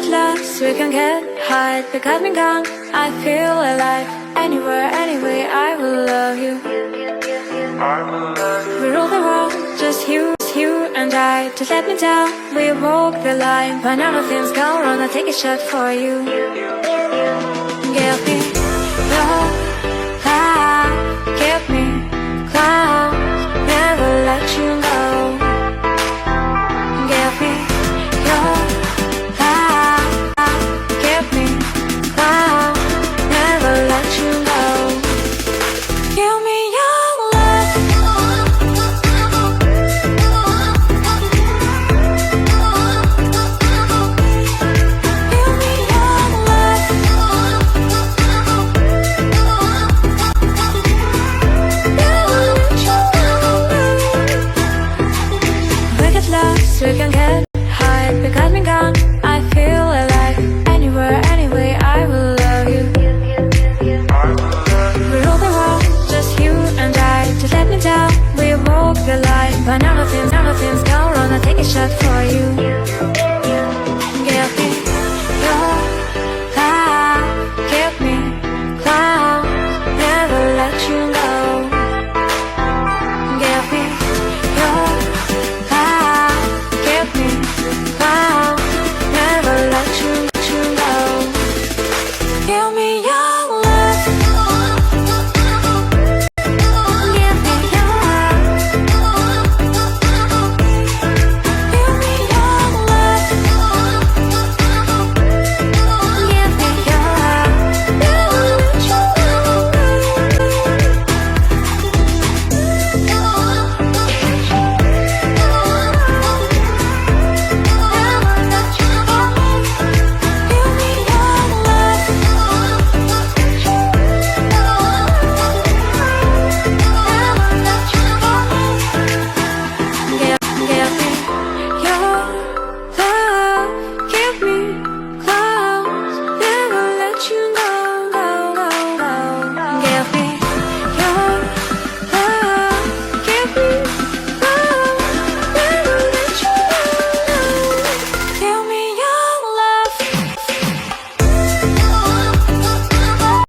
get lost, we can get high. Because me gone, I feel alive. Anywhere, anyway, I will love you. We rule the world, just you and I. Just let me down, we walk the line. When all the things go wrong, I'll take a shot for you. Give me your love, give me clouds, never let you go. Give me your love, give me clouds, never let you go. Give me your love. Give me your love. We get lost, we can get high. Because me gone, I feel alive. Anywhere, anyway, I will love you. We rule the world, just you and I. Just let me down, we walk the line. When all the things go wrong, I'll take a shot for